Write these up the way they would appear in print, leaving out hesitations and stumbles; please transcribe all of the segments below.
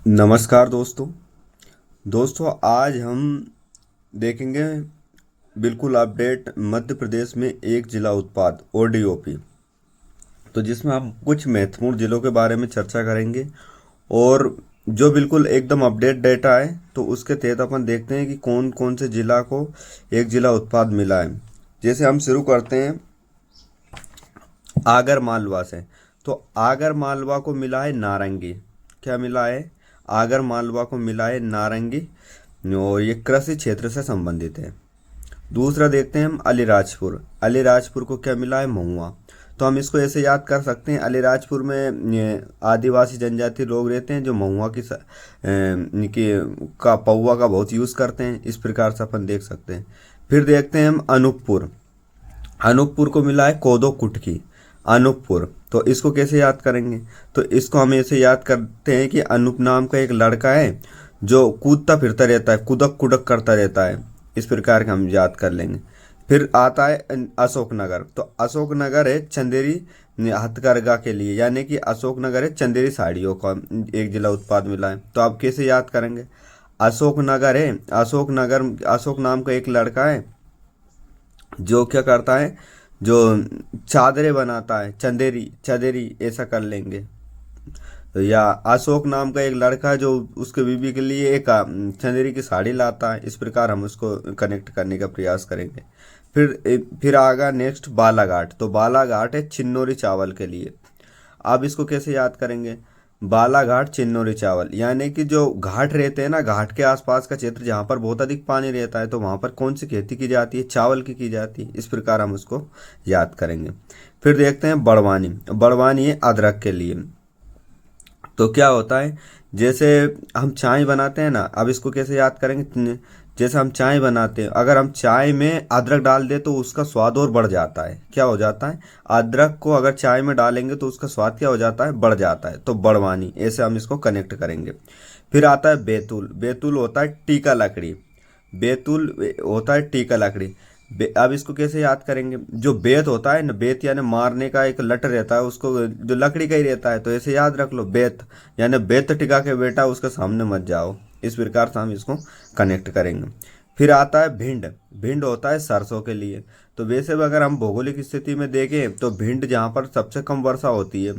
नमस्कार दोस्तों। आज हम देखेंगे बिल्कुल अपडेट मध्य प्रदेश में एक जिला उत्पाद ओडीओपी। तो जिसमें हम कुछ महत्वपूर्ण जिलों के बारे में चर्चा करेंगे और जो बिल्कुल एकदम अपडेट डेटा है तो उसके तहत अपन देखते हैं कि कौन कौन से जिला को एक जिला उत्पाद मिला है। जैसे हम शुरू करते हैं आगर मालवा से। तो आगर मालवा को मिला है नारंगी। क्या मिला है? आगर मालवा को मिला है नारंगी और ये कृषि क्षेत्र से संबंधित है। दूसरा देखते हैं हम अलीराजपुर। अलीराजपुर को क्या मिला है? महुआ। तो हम इसको ऐसे याद कर सकते हैं, अलीराजपुर में ये आदिवासी जनजाति लोग रहते हैं जो महुआ की का पौवा का बहुत यूज़ करते हैं। इस प्रकार से अपन देख सकते हैं। फिर देखते हैं हम अनूपपुर। अनूपपुर को मिला है कोदो कुटकी। अनूपपुर, तो इसको कैसे याद करेंगे? तो इसको हम ऐसे याद करते हैं कि अनूप नाम का एक लड़का है जो कूदता फिरता रहता है, कुदक कुदक करता रहता है। इस प्रकार का हम याद कर लेंगे। फिर आता है अशोकनगर। तो अशोकनगर है चंदेरी हथकरघा के लिए, यानी कि अशोकनगर है चंदेरी साड़ियों का एक जिला उत्पाद मिला है। तो आप कैसे याद करेंगे? अशोकनगर है, अशोकनगर, अशोक नाम का एक लड़का है जो क्या करता है, जो चादरें बनाता है, चंदेरी चंदेरी ऐसा कर लेंगे। तो या अशोक नाम का एक लड़का है जो उसके बीवी के लिए एक चंदेरी की साड़ी लाता है। इस प्रकार हम उसको कनेक्ट करने का प्रयास करेंगे। फिर आगा नेक्स्ट बालाघाट। तो बालाघाट है चिन्नौरी चावल के लिए। आप इसको कैसे याद करेंगे? बालाघाट चिन्नौरी चावल, यानी कि जो घाट रहते हैं ना, घाट के आसपास का क्षेत्र जहाँ पर बहुत अधिक पानी रहता है, तो वहाँ पर कौन सी खेती की जाती है? चावल की जाती है। इस प्रकार हम उसको याद करेंगे। फिर देखते हैं बड़वानी। बड़वानी है अदरक के लिए। तो क्या होता है, जैसे हम चाय बनाते हैं ना, अब इसको कैसे याद करेंगे? जैसे हम चाय बनाते हैं, अगर हम चाय में अदरक डाल दें तो उसका स्वाद और बढ़ जाता है। क्या हो जाता है? अदरक को अगर चाय में डालेंगे तो उसका स्वाद क्या हो जाता है? बढ़ जाता है। तो बड़वानी, ऐसे हम इसको कनेक्ट करेंगे। फिर आता है बैतूल। बैतूल होता है टीका लकड़ी। बैतूल होता है टीका लकड़ी। अब इसको कैसे याद करेंगे? जो बेत होता है ना, बेत यानी मारने का एक लट रहता है, उसको जो लकड़ी का ही रहता है, तो ऐसे याद रख लो, बेत यानी बेत टिका के बेटा उसके सामने मत जाओ। इस प्रकार से हम इसको कनेक्ट करेंगे। फिर आता है भिंड। भिंड होता है सरसों के लिए। तो वैसे भी अगर हम भौगोलिक स्थिति में देखें तो भिंड जहाँ पर सबसे कम वर्षा होती है,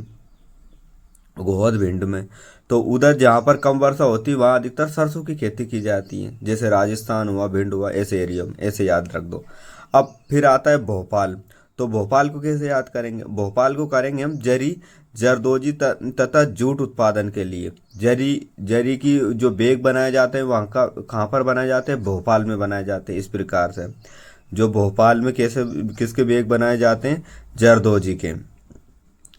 गोहद भिंड में, तो उधर जहाँ पर कम वर्षा होती है वहाँ अधिकतर सरसों की खेती की जाती है। जैसे राजस्थान हुआ, भिंड हुआ, ऐसे एरिया में, ऐसे याद रख दो। अब फिर आता है भोपाल। तो भोपाल को कैसे याद करेंगे? भोपाल को करेंगे हम जरी, जरदोजी तथा जूट उत्पादन के लिए। जरी, जरी की जो बैग बनाए जाते हैं वहाँ का कहाँ पर बनाए जाते हैं? भोपाल में बनाए जाते हैं। इस प्रकार से जो भोपाल में कैसे किसके बैग बनाए जाते हैं? जरदोजी के,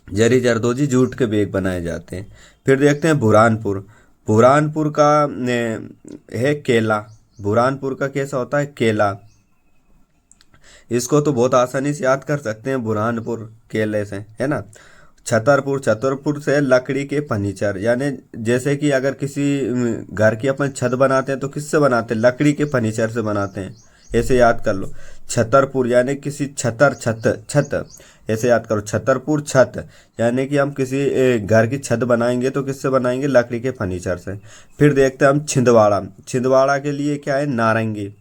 जरी जरदोजी जूट के बैग बनाए जाते हैं। फिर देखते हैं बुरहानपुर। बुरहानपुर का है केला। बुरहानपुर का कैसा होता है? केला। इसको तो बहुत आसानी से याद कर सकते हैं, बुरहानपुर केले से, है ना। छतरपुर, छतरपुर से लकड़ी के फर्नीचर, यानी जैसे कि अगर किसी घर की अपन छत बनाते हैं तो किससे बनाते हैं? लकड़ी के फर्नीचर से बनाते हैं। ऐसे याद कर लो। छतरपुर यानी किसी छतर, छत छत, ऐसे याद करो, छतरपुर छत, यानी कि हम किसी घर की छत बनाएंगे तो किससे बनाएंगे? लकड़ी के फर्नीचर से। फिर देखते हैं हम छिंदवाड़ा। छिंदवाड़ा के लिए क्या है? नारंगी।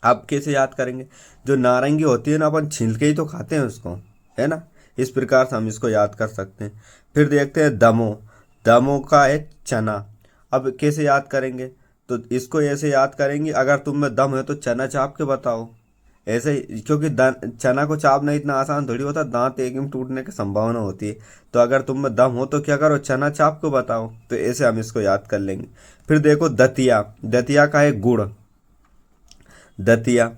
आप कैसे याद करेंगे? जो नारंगी होती है ना, अपन छील के ही तो खाते हैं उसको, है ना। इस प्रकार से हम इसको याद कर सकते हैं। फिर देखते हैं दमोह। दमोह का है चना। अब कैसे याद करेंगे? तो इसको ऐसे याद करेंगे, अगर तुम में दम है तो चना चाप के बताओ। ऐसे ही, क्योंकि चना को चापना इतना आसान थोड़ी होता, दांत एक में टूटने की संभावना होती है। तो अगर तुम में दम हो तो क्या करो? चना चाप को बताओ। तो ऐसे हम इसको याद कर लेंगे। फिर देखो दतिया। दतिया का है गुड़। दतिया।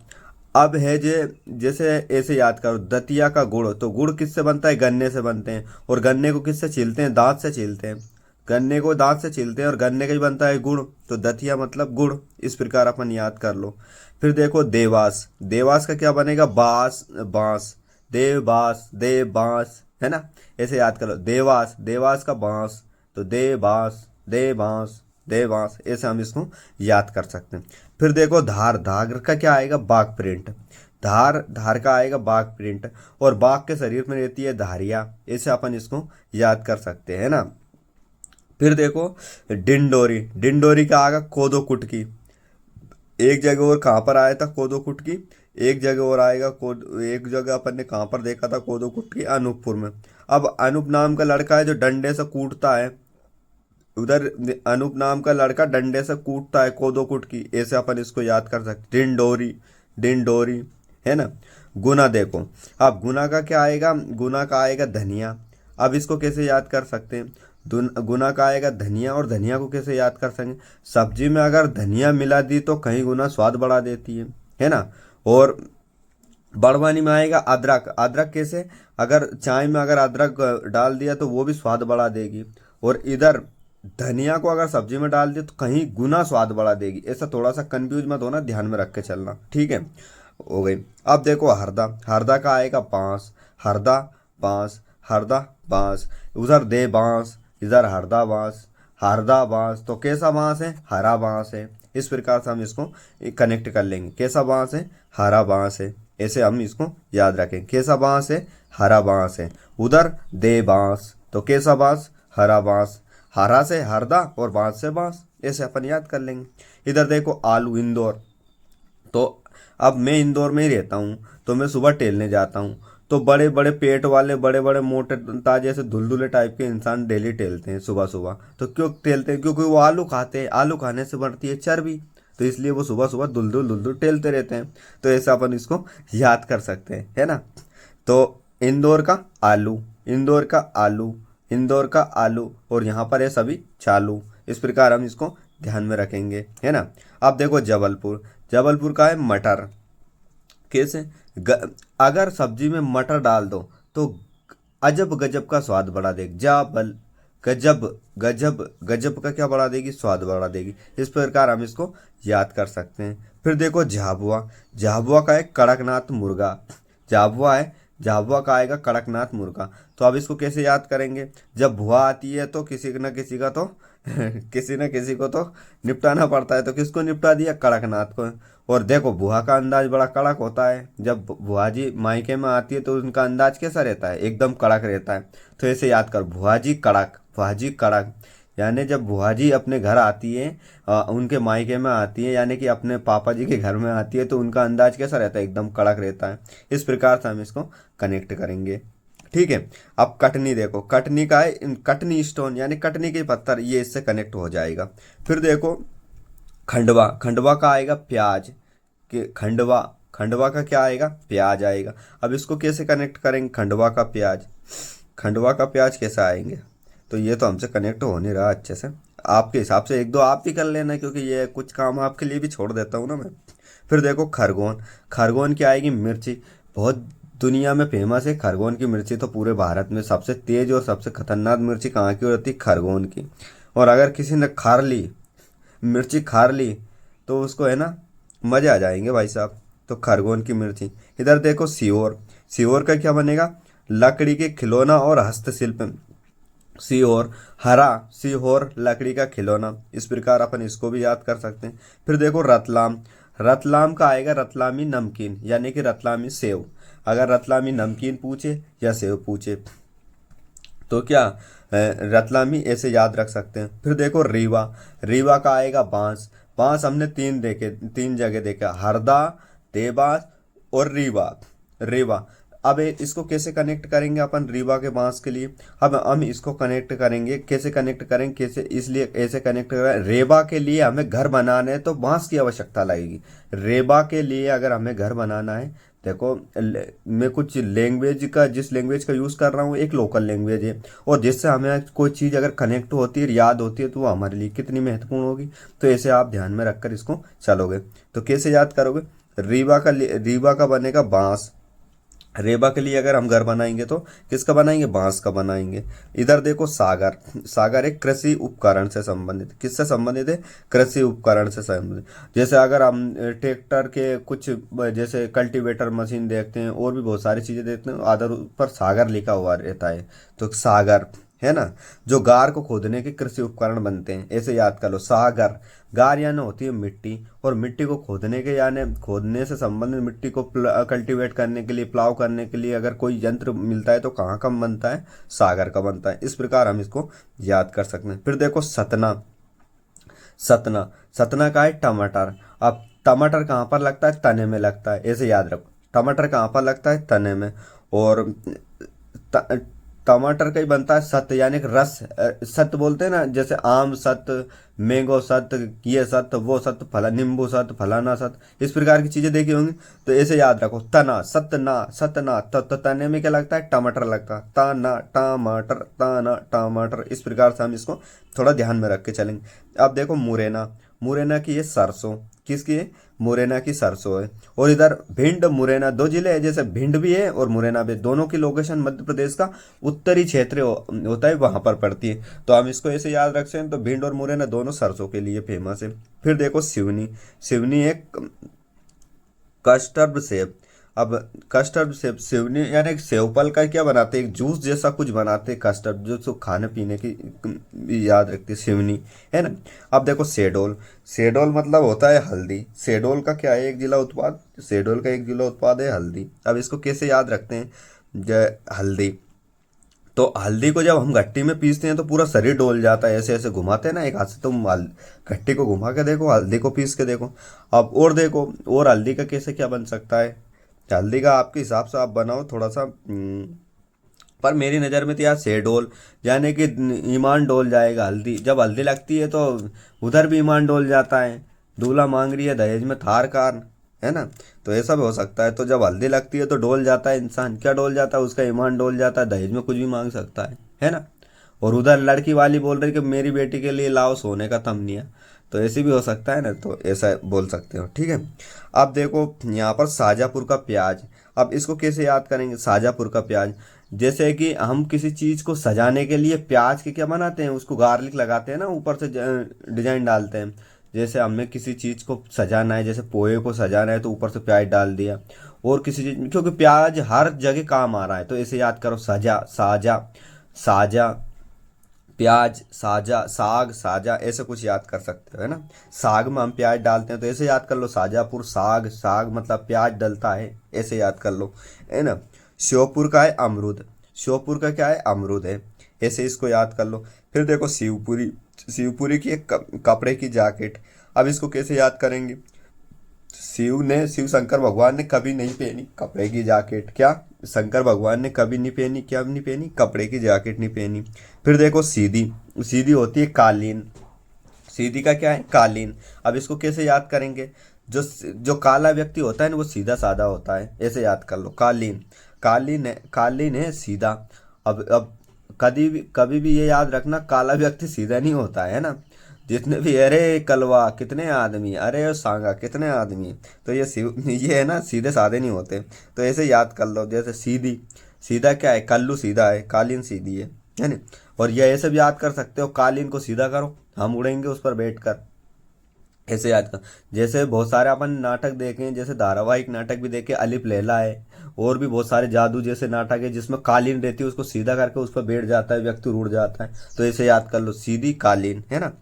अब है जे, जैसे ऐसे याद करो, दतिया का गुड़, तो गुड़ किससे बनता है? गन्ने से बनते हैं। और गन्ने को किससे छीलते हैं? दांत से छीलते हैं। गन्ने को दांत से छीलते हैं और गन्ने का ही बनता है गुड़। तो दतिया मतलब गुड़। इस प्रकार अपन याद कर लो। फिर देखो देवास। देवास का क्या बनेगा? बांस, बांस, देव बांस, देव बांस, है ना। ऐसे याद करो, देवास, देवास का बांस, तो देव बांस, देव बांस, देवांश, ऐसे हम इसको याद कर सकते हैं। फिर देखो धार। धार का क्या आएगा? बाघ प्रिंट। धार, धार का आएगा बाघ प्रिंट। और बाघ के शरीर में रहती है धारियाँ, ऐसे अपन इसको याद कर सकते हैं ना। फिर देखो डिंडोरी, डिंडोरी का आएगा कोदो कुटकी। एक जगह और कहाँ पर आया था कोदो कुटकी, एक जगह और आएगा एक जगह अपन ने कहाँ पर देखा था कोदो कुटकी, अनूपपुर में। अब अनूप नाम का लड़का है जो डंडे से कूटता है, उधर अनूप नाम का लड़का डंडे से कूटता है कोदो कुटकी, ऐसे अपन इसको याद कर सकते, डिंडोरी, डिंडोरी, है ना। गुना देखो, अब गुना का क्या आएगा, गुना का आएगा धनिया। अब इसको कैसे याद कर सकते हैं, गुना का आएगा धनिया, और धनिया को कैसे याद कर सकेंगे, सब्जी में अगर धनिया मिला दी तो कहीं गुना स्वाद बढ़ा देती है ना। और बाड़वानी में आएगा अदरक, अदरक कैसे, अगर चाय में अगर अदरक डाल दिया तो वो भी स्वाद बढ़ा देगी। और इधर धनिया को अगर सब्जी में डाल दिया तो कहीं गुना स्वाद बढ़ा देगी। ऐसा थोड़ा सा कंफ्यूज मत होना, ध्यान में रख के चलना, ठीक है। हो गई। अब देखो हरदा, हरदा का आएगा बांस, हरदा बांस, हरदा बांस, उधर दे बांस, इधर हरदा बांस, हरदा बांस, तो कैसा बांस है, हरा बांस है। इस प्रकार से हम इसको कनेक्ट कर लेंगे, कैसा बांस है, हरा बांस है। ऐसे हम इसको याद रखें, कैसा बांस है, हरा बांस है। उधर दे बांस, तो कैसा बांस, हरा बांस, हरा से हरदा और बांस से बांस, ऐसे अपन याद कर लेंगे। इधर देखो आलू, इंदौर, तो अब मैं इंदौर में ही रहता हूँ, तो मैं सुबह टहलने जाता हूँ, तो बड़े बड़े पेट वाले, बड़े बड़े मोटे ताजे से धुलधुले टाइप के इंसान डेली टहलते हैं सुबह सुबह। तो क्यों टहलते हैं, क्योंकि वो आलू खाते हैं, आलू खाने से बढ़ती है चर्बी, तो इसलिए वो सुबह सुबह धुलधुल धुलधुल टहलते रहते हैं। तो ऐसा अपन इसको याद कर सकते हैं, है ना। तो इंदौर का आलू, इंदौर का आलू, इंदौर का आलू, और यहाँ पर है सभी चालू। इस प्रकार हम इसको ध्यान में रखेंगे, है ना। अब देखो जबलपुर, जबलपुर का है मटर, कैसे, अगर सब्जी में मटर डाल दो तो अजब गजब का स्वाद बढ़ा देगी, जाबल, गजब, गजब, गजब का क्या बढ़ा देगी, स्वाद बढ़ा देगी। इस प्रकार हम इसको याद कर सकते हैं। फिर देखो झाबुआ, झाबुआ का एक कड़कनाथ मुर्गा, झाबुआ है, झाबुआ का आएगा कड़कनाथ मुर्गा। तो अब इसको कैसे याद करेंगे, जब भुआ आती है तो किसी न किसी का तो किसी न किसी को तो निपटाना पड़ता है, तो किसको निपटा दिया, कड़कनाथ को। और देखो बुआ का अंदाज बड़ा कड़क होता है, जब बुआ जी मायके में आती है तो उनका अंदाज कैसा रहता है, एकदम कड़क रहता है। तो ऐसे याद कर, बुआ जी कड़क, बुआ जी कड़क, यानी जब बुआ जी अपने घर आती है, उनके मायके में आती है, यानी कि अपने पापा जी के घर में आती है, तो उनका अंदाज कैसा रहता है, एकदम कड़क रहता है। इस प्रकार से हम इसको कनेक्ट करेंगे, ठीक है। अब कटनी देखो, कटनी का है कटनी स्टोन, यानी कटनी के पत्थर, ये इससे कनेक्ट हो जाएगा। फिर देखो खंडवा, खंडवा का आएगा प्याज, कि खंडवा, खंडवा का क्या आएगा, प्याज आएगा। अब इसको कैसे कनेक्ट करेंगे, खंडवा का प्याज, खंडवा का प्याज कैसे आएंगे, तो ये तो हमसे कनेक्ट हो नहीं रहा अच्छे से। आपके हिसाब से एक दो आप भी कर लेना, क्योंकि ये कुछ काम आपके लिए भी छोड़ देता हूँ ना मैं। फिर देखो खरगोन, खरगोन की आएगी मिर्ची, बहुत दुनिया में फेमस है खरगोन की मिर्ची, तो पूरे भारत में सबसे तेज और सबसे खतरनाक मिर्ची कहाँ की होती है, खरगोन की। और अगर किसी ने खार ली, मिर्ची खार ली, तो उसको है ना मजे आ जाएंगे भाई साहब। तो खरगोन की मिर्ची। इधर देखो सीहोर, सीहोर का क्या बनेगा, लकड़ी के खिलौना और हस्तशिल्प, सीहोर, हरा सीहोर, लकड़ी का खिलौना। इस प्रकार अपन इसको भी याद कर सकते हैं। फिर देखो रतलाम, रतलाम का आएगा रतलामी नमकीन, यानी कि रतलामी सेव। अगर रतलामी नमकीन पूछे या सेव पूछे तो क्या रतलामी ऐसे याद रख सकते हैं। फिर देखो रीवा, रीवा का आएगा बांस, बांस हमने तीन जगह देखा, हरदा, देवास और रीवा, रीवा। अब इसको कैसे कनेक्ट करेंगे अपन रीवा के बांस के लिए, अब हम इसको कनेक्ट करेंगे, कैसे कनेक्ट करेंगे, कैसे, इसलिए ऐसे कनेक्ट करें, रेबा के लिए हमें घर बनाना है तो बांस की आवश्यकता लगेगी। रेबा के लिए अगर हमें घर बनाना है, देखो मैं कुछ लैंग्वेज का, जिस लैंग्वेज का यूज़ कर रहा हूँ एक लोकल लैंग्वेज है, और जिससे हमें कोई चीज़ अगर कनेक्ट होती है, याद होती है, तो वो हमारे लिए कितनी महत्वपूर्ण होगी। तो ऐसे आप ध्यान में रखकर इसको चलोगे। तो कैसे याद करोगे, रीवा का बनेगा बांस, रेबा के लिए अगर हम घर बनाएंगे तो किसका बनाएंगे, बांस का बनाएंगे। इधर देखो सागर, सागर एक कृषि उपकरण से संबंधित, किससे संबंधित है, कृषि उपकरण से संबंधित। जैसे अगर हम ट्रैक्टर के कुछ, जैसे कल्टीवेटर मशीन देखते हैं और भी बहुत सारी चीज़ें देखते हैं, आधार पर सागर लिखा हुआ रहता है, तो सागर, है ना। जो गार को खोदने के कृषि उपकरण बनते हैं, ऐसे याद कर लो। सागर, गार यानी होती है मिट्टी, और मिट्टी को खोदने के यानी खोदने से संबंधित मिट्टी को कल्टीवेट करने के लिए, प्लाव करने के लिए अगर कोई यंत्र मिलता है तो कहाँ का बनता है, सागर का बनता है। इस प्रकार हम इसको याद कर सकते हैं। फिर देखो सतना, सतना, सतना का है टमाटर। अब टमाटर कहाँ पर लगता है, तने में लगता है, ऐसे याद रखो। टमाटर कहाँ पर लगता है, तने में। और त- टमाटर का ही बनता है सत, यानी कि रस। सत बोलते हैं ना, जैसे आम सत, मैंगो सत, ये सत, वो सत, फला नींबू सत, फलाना सत, इस प्रकार की चीजें देखी होंगी। तो ऐसे याद रखो, तना, सतना, सतना, तो तने में क्या लगता है, टमाटर लगता है। तना टमाटर, तना टमाटर, इस प्रकार से हम इसको थोड़ा ध्यान में रख के चलेंगे। अब देखो मुरैना, मुरैना की ये सरसों, किसकी है, मुरैना की सरसों है। और इधर भिंड, मुरैना दो जिले हैं, जैसे भिंड भी है और मुरैना भी, दोनों की लोकेशन मध्य प्रदेश का उत्तरी क्षेत्र होता है, वहां पर पड़ती है। तो हम इसको ऐसे याद रख सकते हैं। तो भिंड और मुरैना दोनों सरसों के लिए फेमस है। फिर देखो सिवनी, सिवनी एक कस्टर्ड सेब। अब कस्टर्ड सेब, सिवनी यानी एक सेवफल का क्या बनाते हैं, एक जूस जैसा कुछ बनाते हैं, कस्टर्ड, जो सो खाने पीने की याद रखती है सिवनी, है ना। अब देखो शेडोल, शेडोल मतलब होता है हल्दी। शेडोल का क्या है, एक जिला उत्पाद, शेडोल का एक जिला उत्पाद है हल्दी। अब इसको कैसे याद रखते हैं, हल्दी, तो हल्दी को जब हम घट्टी में पीसते हैं तो पूरा शरीर डोल जाता है, ऐसे ऐसे घुमाते हैं ना एक हाथ से, तुम घट्टी को घुमा के देखो, हल्दी को पीस के देखो। अब और देखो, और हल्दी का कैसे क्या बन सकता है, हल्दी का आपके हिसाब से आप बनाओ थोड़ा सा। पर मेरी नज़र में तो यार शेडोल, यानी कि ईमान डोल जाएगा। हल्दी, जब हल्दी लगती है तो उधर भी ईमान डोल जाता है। दूल्हा मांग रही है दहेज में थार कार, है ना। तो ऐसा भी हो सकता है। तो जब हल्दी लगती है तो डोल जाता है इंसान, क्या डोल जाता है, उसका ईमान डोल जाता है, दहेज में कुछ भी मांग सकता है ना। और उधर लड़की वाली बोल रही कि मेरी बेटी के लिए लाओ सोने का तमनिया, तो ऐसे भी हो सकता है ना, तो ऐसा बोल सकते हो, ठीक है। अब देखो यहाँ पर शाहजहाँपुर का प्याज। अब इसको कैसे याद करेंगे, शाहजहाँपुर का प्याज, जैसे कि हम किसी चीज़ को सजाने के लिए प्याज के क्या बनाते हैं, उसको गार्लिक लगाते हैं ना, ऊपर से डिजाइन डालते हैं। जैसे हमें किसी चीज़ को सजाना है, जैसे पोहे को सजाना है तो ऊपर से प्याज डाल दिया। और किसी चीज़, क्योंकि प्याज हर जगह काम आ रहा है, तो ऐसे याद करो, सजा, साजा, साजा, प्याज, साजा, साग, साजा, ऐसे कुछ याद कर सकते हो, है ना। साग में हम प्याज डालते हैं, तो ऐसे याद कर लो, शाहजहाँपुर साग, साग मतलब प्याज डलता है, ऐसे याद कर लो, है ना। श्योपुर का है अमरूद, श्योपुर का क्या है, अमरूद है, ऐसे इसको याद कर लो। फिर देखो शिवपुरी, शिवपुरी की एक कपड़े की जैकेट। अब इसको कैसे याद करेंगे, शिव शंकर भगवान ने कभी नहीं पहनी कपड़े की जैकेट, क्या, शंकर भगवान ने कभी नहीं पहनी, क्या नहीं पहनी, कपड़े की जैकेट नहीं पहनी। फिर देखो सीधी, सीधी होती है कालीन, सीधी का क्या है, कालीन। अब इसको कैसे याद करेंगे, जो जो काला व्यक्ति होता है ना वो सीधा साधा होता है, ऐसे याद कर लो, कालीन, कालीन है, कालीन है सीधा। अब कभी भी ये याद रखना, काला व्यक्ति सीधा नहीं होता है ना। जितने भी, अरे कलवा कितने आदमी, अरे सांगा कितने आदमी, तो ये है ना, सीधे साधे नहीं होते। तो ऐसे याद कर लो, जैसे सीधी, सीधा क्या है, कल्लू सीधा है, कालीन सीधी है ना। और ये ऐसे भी याद कर सकते हो, कालीन को सीधा करो, हम उड़ेंगे उस पर बैठकर, ऐसे याद कर। जैसे बहुत सारे अपन नाटक देखे हैं, जैसे धारावाहिक नाटक भी देखे, अलिफ लैला है, और भी बहुत सारे जादू जैसे नाटक है जिसमें कालीन रहती है, उसको सीधा करके उस पर बैठ जाता है व्यक्ति, उड़ जाता है। तो ऐसे याद कर लो, सीधी कालीन, है ना।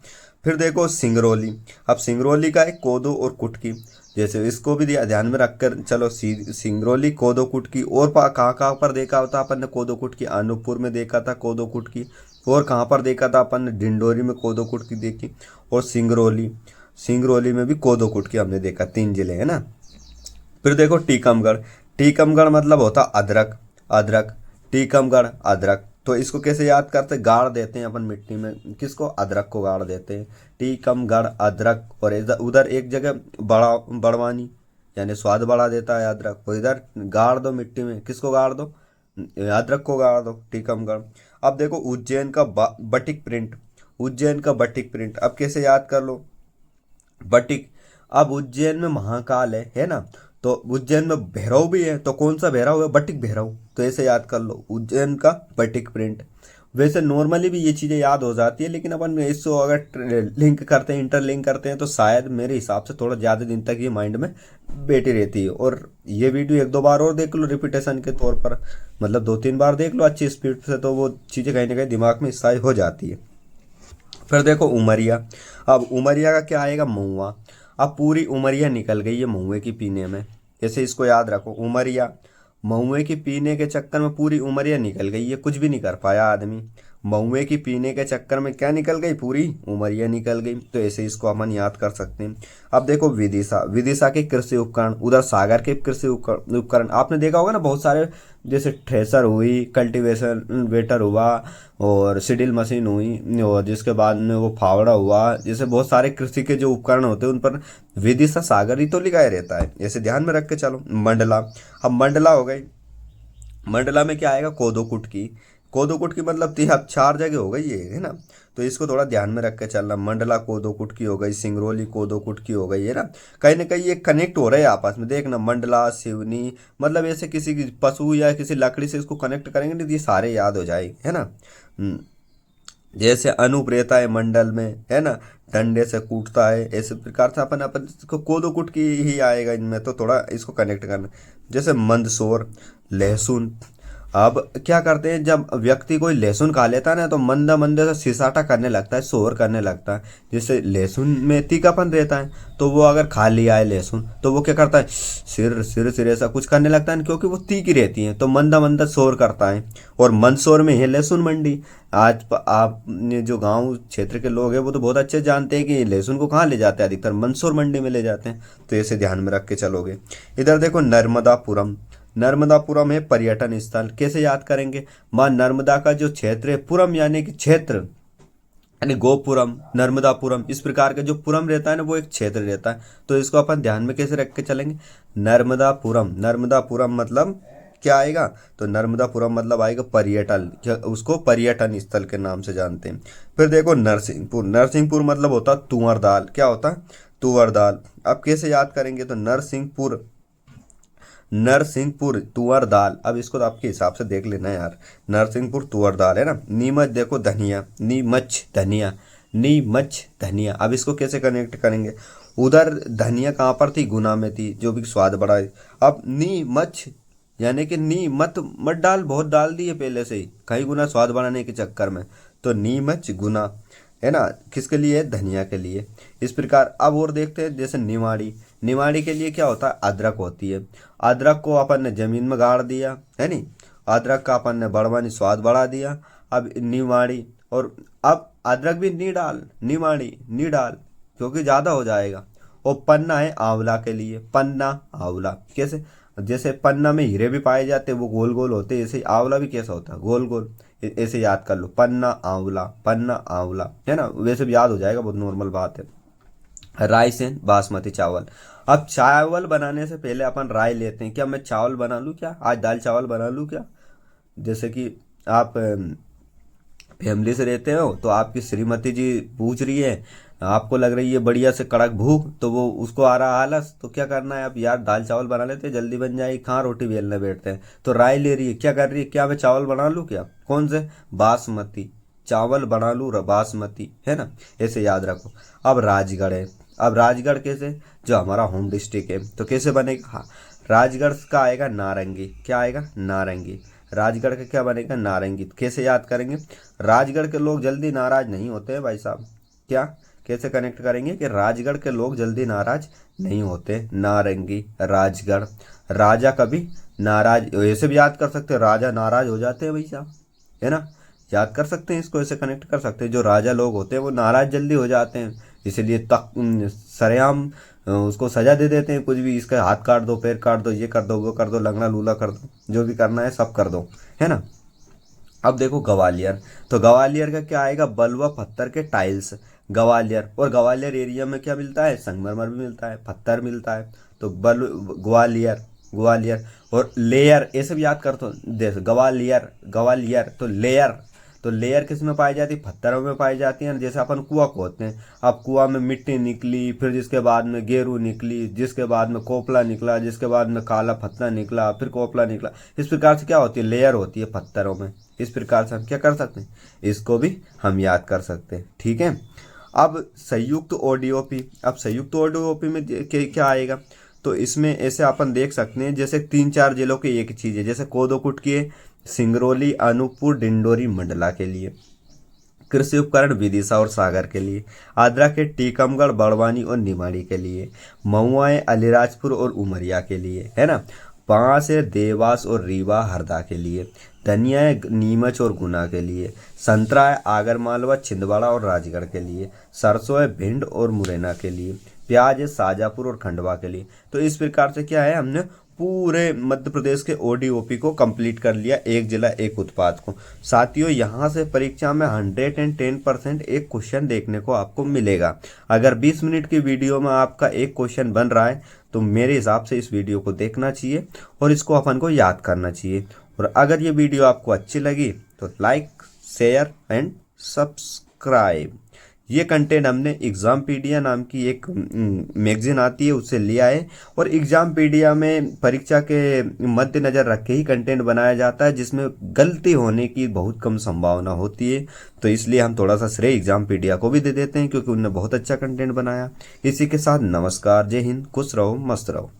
फिर देखो सिंगरौली। अब सिंगरौली का है कोदो और कुटकी, जैसे इसको भी ध्यान में रखकर चलो, सिंगरौली, कोदो कुटकी। और कहाँ कहाँ पर देखा होता अपन ने कोदो कुटकी, अनूपपुर में देखा था कोदो कुटकी। और कहाँ पर देखा था अपन ने, डिंडोरी में कोदो कुटकी देखी। और सिंगरौली, सिंगरौली में भी कोदो कुटकी हमने देखा, 3 जिले है ना। फिर देखो टीकमगढ़, टीकमगढ़ मतलब होता अदरक, अदरक, टीकमगढ़ अदरक। तो इसको कैसे याद करते, गाड़ देते हैं अपन मिट्टी में, किसको, अदरक को गाड़ देते हैं, टीकमगढ़ अदरक। और इधर उधर एक जगह बड़वानी, यानी स्वाद बढ़ा देता है अदरक, और इधर गाड़ दो मिट्टी में, किसको गाड़ दो, अदरक को गाड़ दो, टीकमगढ़। अब देखो उज्जैन का बटिक प्रिंट, उज्जैन का बटिक प्रिंट। अब कैसे याद कर लो, बटिक। अब उज्जैन में महाकाल है ना। तो उज्जैन में भैरव भी है, तो कौन सा भैरव है, बटिक भैरव, तो ऐसे याद कर लो, उज्जैन का बटिक प्रिंट। वैसे नॉर्मली भी ये चीज़ें याद हो जाती है, लेकिन अपन इसको अगर लिंक करते हैं, इंटरलिंक करते हैं, तो शायद मेरे हिसाब से थोड़ा ज़्यादा दिन तक ये माइंड में बैठी रहती है। और ये वीडियो एक दो बार और देख लो रिपीटेशन के तौर पर, मतलब 2-3 बार देख लो अच्छी स्पीड से, तो वो चीज़ें कहीं ना कहीं दिमाग में स्थायी हो जाती है। फिर देखो उमरिया। अब उमरिया का क्या आएगा, महुआ। अब पूरी उमरिया निकल गई है महुए की पीने में, ऐसे इसको याद रखो, उमरिया। महुए की पीने के चक्कर में पूरी उमरिया निकल गई है, कुछ भी नहीं कर पाया आदमी। महुए की पीने के चक्कर में क्या निकल गई, पूरी उमरिया निकल गई। तो ऐसे इसको अपन याद कर सकते हैं। अब देखो विदिशा। विदिशा के कृषि उपकरण, उधर सागर के कृषि उपकरण आपने देखा होगा ना, बहुत सारे, जैसे थ्रेसर हुई, कल्टीवेशन वेटर हुआ, और सीडिल मशीन हुई, और जिसके बाद में वो फावड़ा हुआ, जैसे बहुत सारे कृषि के जो उपकरण होते हैं उन पर विदिशा सागर ही तो लिखा रहता है, ऐसे ध्यान में रख के चलो। मंडला। अब मंडला हो गई। मंडला में क्या आएगा, कोदो कुटकी। कोदो कुटकी मतलब 4 जगह हो गई ये, है ना। तो इसको थोड़ा ध्यान में रख के चलना। मंडला कोदो कुटकी हो गई, सिंगरौली कोदो कुटकी हो गई, है ना कहीं ये कनेक्ट हो रहे हैं आपस में, देखना मंडला सिवनी, मतलब ऐसे किसी की पशु या किसी लकड़ी से इसको कनेक्ट करेंगे नहीं तो ये सारे याद हो जाएंगे, है ना। हम्म, जैसे अनूप रहता है मंडल में, है ना, डंडे से कूटता है, ऐसे प्रकार से अपन अपन इसको कोदो कुटकी ही आएगा इनमें, तो थोड़ा इसको कनेक्ट करना। जैसे मंदसौर, लहसुन। अब क्या करते हैं, जब व्यक्ति कोई लहसुन खा लेता है ना, तो मंदा मंदे से सिसाटा करने लगता है, शोर करने लगता है। जैसे लहसुन में तीखापन रहता है, तो वो अगर खा लिया है लहसुन, तो वो क्या करता है, सिर सिर सिर ऐसा कुछ करने लगता है, क्योंकि वो तीखी रहती है, तो मंदा मंदा शोर करता है। और मंदसौर में है लहसुन मंडी। आप जो गांव क्षेत्र के लोग हैं वो तो बहुत अच्छे जानते हैं कि लहसुन को कहाँ ले जाते हैं, अधिकतर मंदसौर मंडी में ले जाते हैं। तो ऐसे ध्यान में रख के चलोगे। इधर देखो नर्मदापुरम। नर्मदापुरम है पर्यटन स्थल, कैसे याद करेंगे, माँ नर्मदा का जो क्षेत्र है, पुरम यानी कि क्षेत्र, यानी गोपुरम, नर्मदापुरम, इस प्रकार का जो पुरम रहता है ना, वो एक क्षेत्र रहता है। तो इसको अपन ध्यान में कैसे रख के चलेंगे, नर्मदापुरम। नर्मदापुरम मतलब क्या आएगा, तो नर्मदापुरम मतलब आएगा पर्यटन, उसको पर्यटन स्थल के नाम से जानते हैं। फिर देखो नरसिंहपुर। नरसिंहपुर मतलब होता है तुअर दाल, क्या होता है, तुअर दाल। अब कैसे याद करेंगे, तो नरसिंहपुर, नरसिंहपुर तुअर दाल। अब इसको तो आपके हिसाब से देख लेना यार, नरसिंहपुर तुअर दाल, है ना। नीमच देखो धनिया, नीमच धनिया, नीमच धनिया। अब इसको कैसे कनेक्ट करेंगे, उधर धनिया कहाँ पर थी, गुना में थी, जो भी स्वाद बढ़ाए। अब नीमच यानी कि नी मत मत डाल, बहुत डाल दिए पहले से ही, कहीं गुना स्वाद बढ़ाने के चक्कर में, तो नीमच गुना, है ना, किसके लिए, धनिया के लिए। इस प्रकार अब और देखते हैं, जैसे निवाड़ी। निवाड़ी के लिए क्या होता है, अदरक होती है। अदरक को अपन ने जमीन में गाड़ दिया, है नी, अदरक का अपन ने बड़वानी स्वाद बढ़ा दिया। अब निवाड़ी, और अब अदरक भी नी डाल, निवाड़ी नी डाल, क्योंकि ज़्यादा हो जाएगा। और पन्ना है आंवला के लिए, पन्ना आंवला, कैसे, जैसे पन्ना में हीरे भी पाए जाते हैं, वो गोल गोल होते हैं, ऐसे आंवला भी कैसा होता है, गोल गोल। ऐसे याद कर लो, पन्ना आंवला, पन्ना आंवला, है ना, वैसे भी याद हो जाएगा, बहुत नॉर्मल बात है। राइस एंड बासमती चावल। अब चावल बनाने से पहले अपन राय लेते हैं, क्या मैं चावल बना लूँ क्या, आज दाल चावल बना लूँ क्या। जैसे कि आप फैमिली से रहते हो, तो आपकी श्रीमती जी पूछ रही है, आपको लग रही है बढ़िया से कड़क भूख, तो वो उसको आ रहा आलस, तो क्या करना है, आप यार दाल चावल बना लेते हैं, जल्दी बन जाएगी, कहाँ रोटी बेलने बैठते हैं। तो राय ले रही है, क्या कर रही है, क्या मैं चावल बना लूँ क्या, कौन से, बासमती चावल बना लूँ, बासमती, है ना, ऐसे याद रखो। अब राजगढ़ है। अब राजगढ़ कैसे, जो हमारा होम डिस्ट्रिक्ट है, तो कैसे बनेगा, हाँ, राजगढ़ का आएगा नारंगी, क्या आएगा, नारंगी। राजगढ़ का क्या बनेगा, नारंगी। कैसे याद करेंगे, राजगढ़ के लोग जल्दी नाराज नहीं होते हैं भाई साहब, क्या, कैसे कनेक्ट करेंगे कि राजगढ़ के लोग जल्दी नाराज नहीं होते, नारंगी, राजगढ़। राजा कभी नाराज, ऐसे भी याद कर सकते हैं, राजा नाराज हो जाते हैं भाई साहब, है ना, याद कर सकते हैं, इसको ऐसे कनेक्ट कर सकते हैं, जो राजा लोग होते हैं वो नाराज जल्दी हो जाते हैं, इसीलिए तक सरेआम उसको सजा दे देते हैं, कुछ भी, इसका हाथ काट दो, पैर काट दो, ये कर दो, वो कर दो, लंगड़ा लूला कर दो, जो भी करना है सब कर दो, है ना। अब देखो ग्वालियर। तो ग्वालियर का क्या आएगा, बलुआ पत्थर के टाइल्स, ग्वालियर। और ग्वालियर एरिया में क्या मिलता है, संगमरमर भी मिलता है, पत्थर मिलता है, तो बल ग्वालियर, ग्वालियर। और लेयर, ऐसे भी याद कर, तो देख, ग्वालियर, ग्वालियर, तो लेयर, तो लेयर किस में पाई जाती है? पत्थरों में पाई जाती है। जैसे अपन कुआं खोदते हैं, अब कुआं में मिट्टी निकली, फिर जिसके बाद में गेरू निकली, जिसके बाद में कोपला निकला, जिसके बाद में काला पत्थर निकला, फिर कोपला निकला। इस प्रकार से क्या होती है? लेयर होती है पत्थरों में। इस प्रकार से हम क्या कर सकते हैं? इसको भी हम याद कर सकते हैं। ठीक है। अब संयुक्त ओडीओपी, अब संयुक्त ओडीओपी में क्या आएगा? तो इसमें ऐसे अपन देख सकते हैं जैसे 3-4 जिलों की एक चीज़ है, जैसे कोदोकुट की सिंगरौली, अनूपपुर, डिंडोरी, मंडला के लिए। कृषि उपकरण विदिशा और सागर के लिए। आद्रा के टीकमगढ़, बड़वानी और निमाड़ी के लिए। महुआ है अलीराजपुर और उमरिया के लिए, है ना। बांस है देवास और रीवा, हरदा के लिए। धनिया है नीमच और गुना के लिए। संतरा है आगरमालवा, छिंदवाड़ा और राजगढ़ के लिए। सरसों है भिंड और मुरैना के लिए। प्याज है शाजापुर और खंडवा के लिए। तो इस प्रकार से क्या है, हमने पूरे मध्य प्रदेश के ओडीओपी को कंप्लीट कर लिया, एक जिला एक उत्पाद को। साथियों, यहाँ से परीक्षा में 110% एक क्वेश्चन देखने को आपको मिलेगा। अगर 20 मिनट की वीडियो में आपका एक क्वेश्चन बन रहा है तो मेरे हिसाब से इस वीडियो को देखना चाहिए और इसको अपन को याद करना चाहिए। और अगर ये वीडियो आपको अच्छी लगी तो लाइक, शेयर एंड सब्सक्राइब। ये कंटेंट हमने एग्जामपीडिया नाम की एक मैगजीन आती है उससे लिया है, और एग्जामपीडिया में परीक्षा के मद्देनजर रख के ही कंटेंट बनाया जाता है, जिसमें गलती होने की बहुत कम संभावना होती है। तो इसलिए हम थोड़ा सा श्रेय एग्जामपीडिया को भी दे देते हैं, क्योंकि उन्होंने बहुत अच्छा कंटेंट बनाया। इसी के साथ नमस्कार, जय हिंद, खुश रहो, मस्त रहो।